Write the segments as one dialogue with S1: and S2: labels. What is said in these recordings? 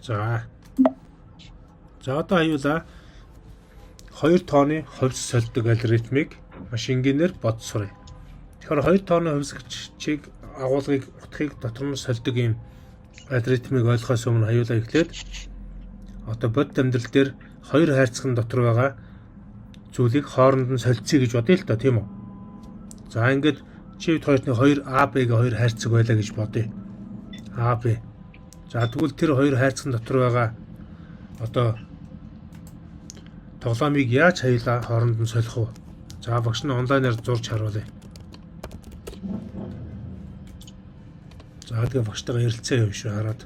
S1: За. За одоо аюулаа 2 тооны хувьс солидог алгоритмыг машин генээр бодсорё. Тэгэхээр 2 тооны хувьсгчийг агуулгыг утгыг дотор нь солидог юм алгоритмыг ойлгохоос өмнө аюулаа эхлээд одоо бодит амьдрал дээр 2 хайрцагын дотор байгаа зүйлийг хооронд нь солилцъё гэж бодъё л доо тийм үү. За ингээд чивд хоёрны 2 AB-г 2 хайрцаг байлаа гэж бодъё. AB. За тэгвэл тэр 2 хайрцагын дотор байгаа одоо тоглоомыг яаж хайлаа хооронд нь солих вэ? За багш нь онлайнаар зурж харуулъя. За тэгээ багштайгаа ярилцсан юм шүү хараад.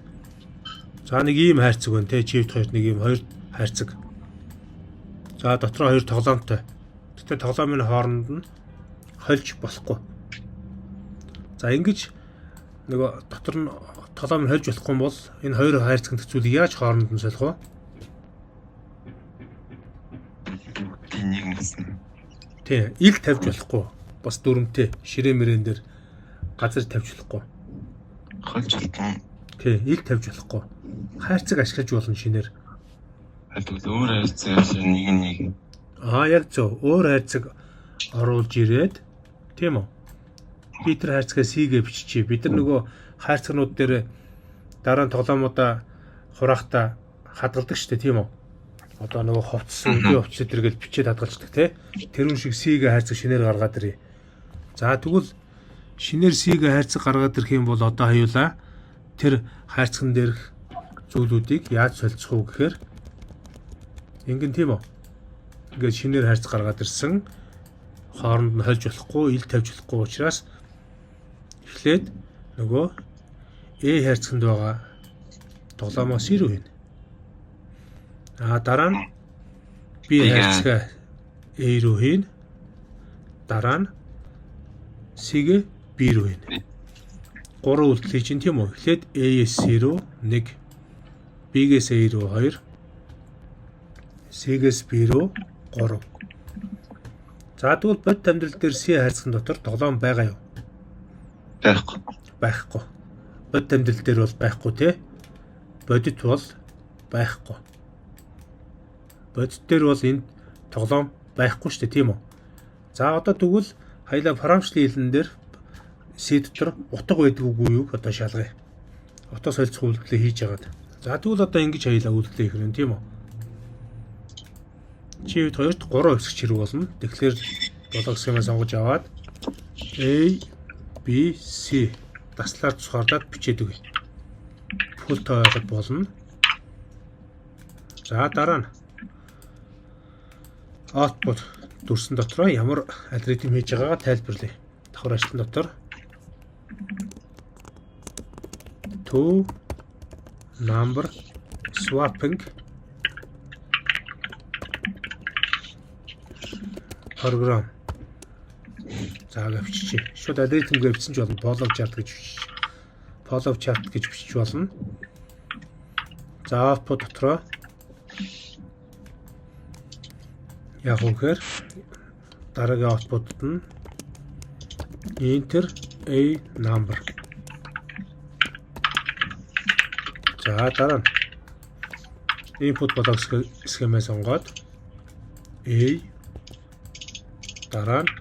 S1: За нэг ийм хайрцаг байна те чивд хоёрт нэг ийм 2 хайрцаг. За дотроо 2 тоглоомтой. Тэгтээ тоглоомын хооронд нь хольж болохгүй. За ингэж нөгөө дотор нь тоглоом нь хольж болохгүй бол энэ 2 хайрцагт зүйлийг яаж хооронд нь солих вэ?
S2: Нэг нь гэсэн.
S1: Тий, ил тавьж болохгүй. Бас дүрмтэй ширээ мөрөн дээр газар тавьж болохгүй.
S2: Хольж болтон.
S1: Тий, ил тавьж болохгүй. Хайрцаг ашиглаж болно шинээр.
S2: Тэгвэл өөр хайрцагаас нэг.
S1: Яг зөв. Өөр хайрцаг оруулж ирээд тийм үү? Би тэр хайрцагаа C-гээ биччихье. Бид нар нөгөө хайрцагнууд дээр дараа нь тоглоомуудаа хураахта хадгалдаг шүү дээ, тийм үү? Одоо нөгөө хувцас үгүй хувцас тэргээл бичээд хадгалцдаг те. Тэр үн шиг C-гээ хайрцаг шинээр гаргаад ирээ. За тэгвэл шинээр C-гээ хайрцаг гаргаад ирэх юм бол одоо хаюулаа тэр хайрцагн дээрх зүйлүүдийг яаж солилцох уу гэхээр ингэн тийм үү? Ингээд шинээр хайрцаг гаргаад ирсэн хооронд нь хольж болохгүй, ил тавьж болохгүй учраас эхлээд нөгөө A хайрцагт байгаа тоглоомоо C рүү хийнэ. Дараа нь B хайрцагаа A рүү хийнэ. Дараа нь C-гээ B рүү хийнэ. 3 үйлдэл чинь тийм үү? Эхлээд A-ээс C рүү 1, B-ээс A рүү 2, C-ээс B рүү 3. За тэгвэл бодит амьдрал дээр C хайрцагт дотор тоглоом байгаа юу?
S2: Байхгүй.
S1: Байхгүй. Бодит амьдрал дээр бол байхгүй тий. Бодит бол байхгүй. Бодит дээр бол энд тоглоом байхгүй шүү дээ тийм үү? За одоо тэгвэл хоёлаа промпшлийн хэлэн дээр C дотор утга байдаг үгүй юу одоо шалгая. Утга солилцох үйлдэлээ хийж яагаад. За тэгвэл одоо ингэж хоёлаа үйлдэлээ хийх юм тийм үү? Чивд хоёрт 3 хувьсгч хэрэг болно. Тэгэхээр болоо схемаа сонгож аваад A, B, C таслаар тусгаарлаад бичээд өгье. Фул тойлоод болно. За дараа нь output дүрсэн дотроо ямар алгоритм хийж байгаагаа тайлбарлая. Давхар ажлын дотор to number swapping program. За авчиж. Шууд алгоритмгээ бичсэн ч болно. Follow chart гэж бичиж. Follow chart гэж бичиж болно. За output дотроо яг үнэхээр дараагийн output-д нь enter a number. За дараа нь input болог схемээ сонгоод A дараа нь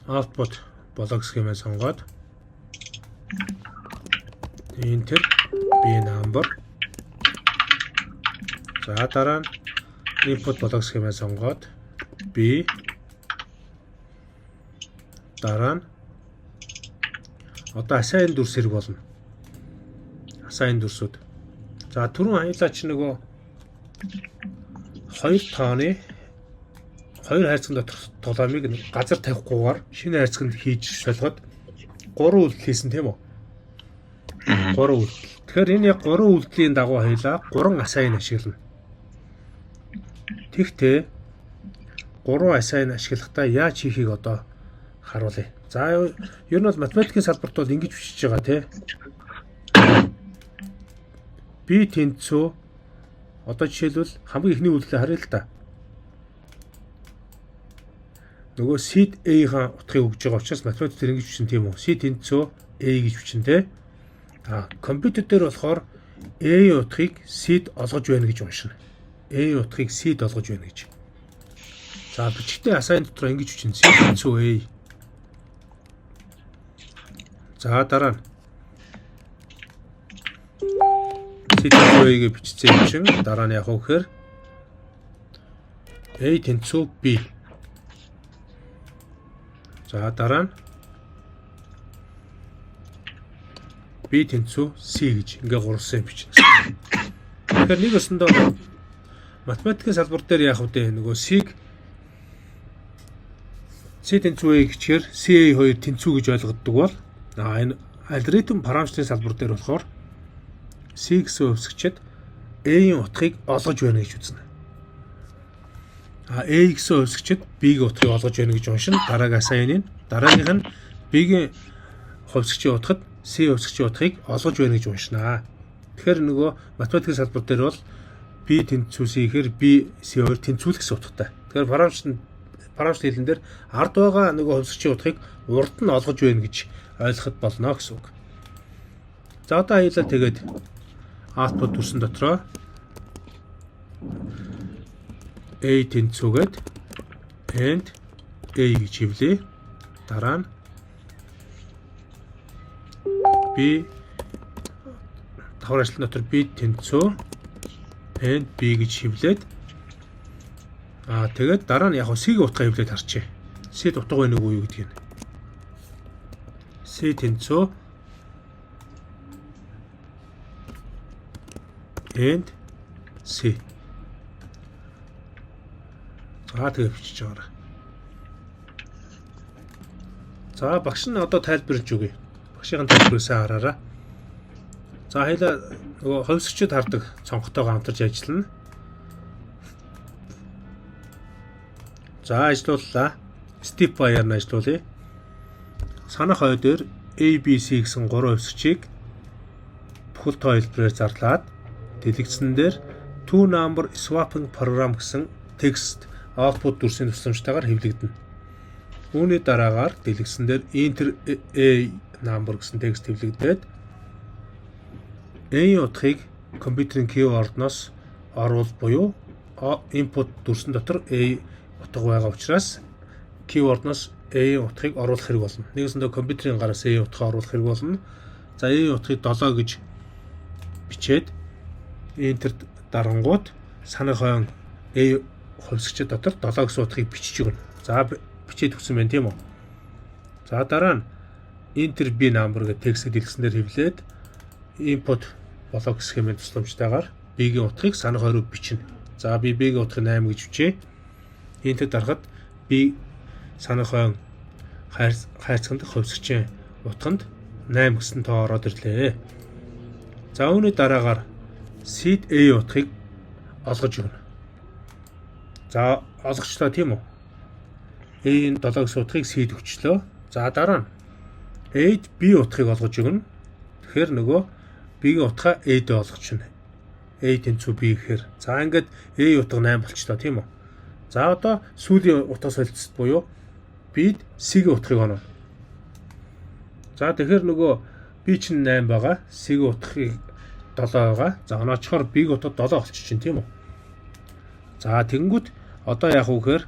S1: output болог схемээ сонгоод enter b number. За дараа нь input болог схемээ сонгоод b дараа нь одоо assign дүрс хэрэг болно. Assign дүрсүүд. За түрүүн аюулаа чи нөгөө 2 тооны 2 хайрцагт дотор тоглоомыг газар тавихгүйгээр шинэ хайрцагт хийж солиход 3 үйлдэл хийсэн тийм үү? 3 үйлдэл. Тэгэхээр энэ яг 3 үйлдэлийн дагуу хайлаа 3 assign ашиглана. Тэгтээ 3 assign ашиглахдаа яаж хийхийг одоо харуулъя. За ер нь бол математикийн салбарт бол ингэж бичиж байгаа тий. B тэнцүү одоо жишээлбэл хамгийн ихний үйлдэлээ харъя л да. Нөгөө seed A-ийн утгыг өгж байгаа учраас математик тэр ингэж бичсэн тийм үү? C тэнцүү A гэж бичэн тий. Компьютер дээр болохоор A-ийн утгыг C-д олгож байна гэж уншина. A-ийн утгыг C-д олгож байна гэж. За бичгтээ assign дотор ингэж үчинэ. C тэнцүү A. За дараа нь C тэнцүү A-г бичсэн юм чинь дараа нь яг уу гэхээр A тэнцүү B. За дараа нь B тэнцүү C гэж ингээ гурван бичнэ. Тэгэхээр нэг өсөндөө математикийн салбар дээр яг үдэ нөгөө C-г C тэнцүү A гэхээр CA2 тэнцүү гэж ойлгогддог бол энэ алгоритм параметрын салбар дээр болохоор C гэсэн өвсгчэд A-ийн утгыг олгож байна гэж үзнэ. A гэсэн өвсгчэд B-ийн утгыг олгож байна гэж уншина. Дараагийн assign-ийн дараагийнх нь B-ийн хувьсгчийн утгад C хувьсгчийн утгыг олгож байна гэж уншина. Тэгэхээр нөгөө математикийн салбар дээр бол B тэнцүү C гэхээр B C2 тэнцүүлэх гэсэн утгатай. Тэгэхээр параметр хэлэн дээр ард байгаа нөгөө хувьсгчийн утгыг урд нь олгож байна гэж ойлгоход болно гэсэн үг. За одоо хоёулаа тэгээд output төрсөн дотроо A тэнцүүгээд and A гэж хэвлэе. Дараа нь B давхар ажлын дотор B тэнцүү and B гэж хэвлээд тэгээд дараа нь яг C-ийн утгаа хэвлээд харчээ. C-д утга байна уу юу гэдгийг. C тэнцүү and C. За тэгээ бичиж байгаарай. За багш нь одоо тайлбарлаж өгье. Багшийн тайлбарыг сайн хараарай. За хоёлаа нөгөө хувьсгчид хардаг цонхтойгоо хамтарч ажиллана. За ажиллауллаа. Step by-аар нь ажиллуулъя. Санах хой дээр ABC гэсэн 3 хувьсгчийг бүхэл тоо хэлбэрээр зарлаад дэлгэцэн дээр two number swapping program гэсэн текст output дүрсийн тусламжтайгаар хэвлэгдэнэ. Үүний дараагаар дэлгэцэн дээр enter A number гэсэн текст хэвлэгдээд A-ийн утгыг компьютерийн keyword-ноос оруул буюу input дүрсэн дотор A утга байгаа учраас keyword-ноос A-ийн утгыг оруулах хэрэг болно. Нэгсэндээ компьютерийн гараас A-ийн утгаа оруулах хэрэг болно. За A-ийн утгыг 7 гэж бичээд enter дарангууд санах хойно A хувьсгчид дотор 7 гэсэн утгыг бичиж өгнө. За бичээд өгсөн байна тийм үү? За дараа нь enter B number гэдэг текстийг дэлгэснээр хэвлээд input болоо гэх схемийн тусламжтайгаар B-ийн утгыг санах хойроо бичнэ. За би B-ийн утгыг 8 гэж бичээ. Enter дарахад B санах хойно хайрцагт хувьсгчийн утганд 8 гэсэн тоо ороод ирлээ. За үүний дараагаар C-д A утгыг олгож өгнө. За олгочлоо тийм үү? A-ийн 7 гэсэн утгыг C-д өгчлөө. За дараа нь A-д B утгыг олгож өгнө. Тэгэхээр нөгөө B-ийн утгаа A-д олгочихно. A тэнцүү B гэхээр. За ингээд A утга 8 болчлоо тийм үү? За одоо сүүлийн утга солилцолт буюу B-д C-ийн утгыг оно. За тэгэхээр нөгөө B чинь 8 байгаа. C-ийн утгыг 7 байгаа. За оноочхоор B-ийн утга 7 болчихно тийм үү? За тэгэнгүүт одоо яг үгээр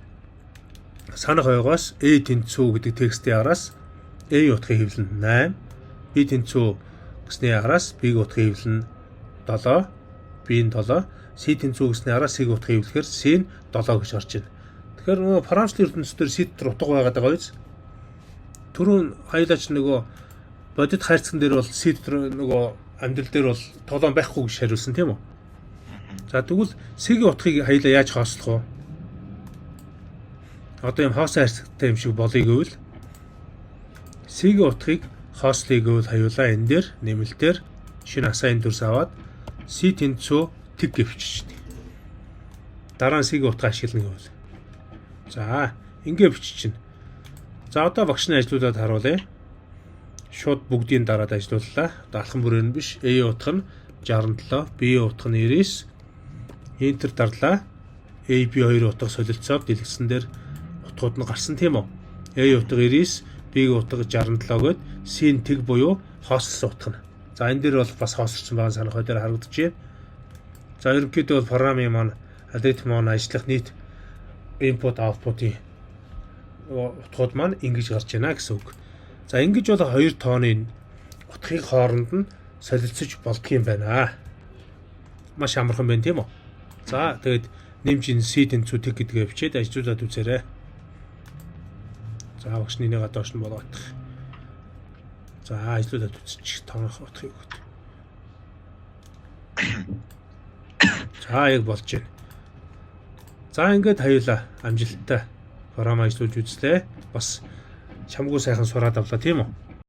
S1: санах ойгоос A тэнцүү гэдэг текстийн араас A утгыг хэвлэнэ 8, B тэнцүү гэсний араас B-ийн утгыг хэвлэнэ 7, B-ийн 7, C тэнцүү гэсний араас C-ийн утгыг хэвлэхээр C-ийн 7 гэж орж ийн. Тэгэхээр нөгөө параметрын ертөнцийн C дотор утга байгаад байгаа биз? Түрүүн хоёулаач нөгөө бодит хайрцаган дээр бол C дотор нөгөө амьдрал дээр бол тоглоом байхгүй гэж хариулсан тийм үү? За тэгвэл C-ийн утгыг хоёулаа яаж хоослох вэ? Одоо юм хоосон хайрцагтай юм шиг болъё гэвэл C-ийн утгыг хоослоё гэвэл хоёулаа энэ дээр нэмэлтээр шинэ assign дүрс аваад C тэнцүү тэг гэвчихнэ. Дараа нь C-ийн утга ашиглана гэвэл. За ингэ биччихнэ. За одоо багш нь ажлуулаад харуулъя. Шууд бүгдийн дараад ажлууллаа. Одоо алхам бүрээр нь биш. A утга нь 67, B утга нь 99. Enter дарлаа. A, B хоёр утга солилцоод дэлгэсэн дээр утгууд нь гарсан тийм үү? A утга 99, B утга 67 гээд C-ийн тэг буюу хоослсон утга нь. За энэ дээр бол бас хоосорсон байгаа санах хоёр дээр харагдаж байна. За ерөнхийдөө бол програмын маань алгоритм маань ажиллах нийт input output-ийн утгууд маань ингэж гарч байна гэсэн үг. За ингэж бол хоёр тооны утгын хооронд нь солилцож болдгийм байна. Маш амархан байна тийм үү? За тэгээд нэмж энэ C тэнцүү тэг гэдгээ бичээд ажлуулад үзээрэй. За багш нэнийг доош нь болгоох. За ажлуулад үзчих тооных утгыг өгд. За яг болж байна. За ингээд хоёулаа амжилттай програм ажиллуулж үзлээ. Бас чамгүй сайхан сураад авлаа тийм үү?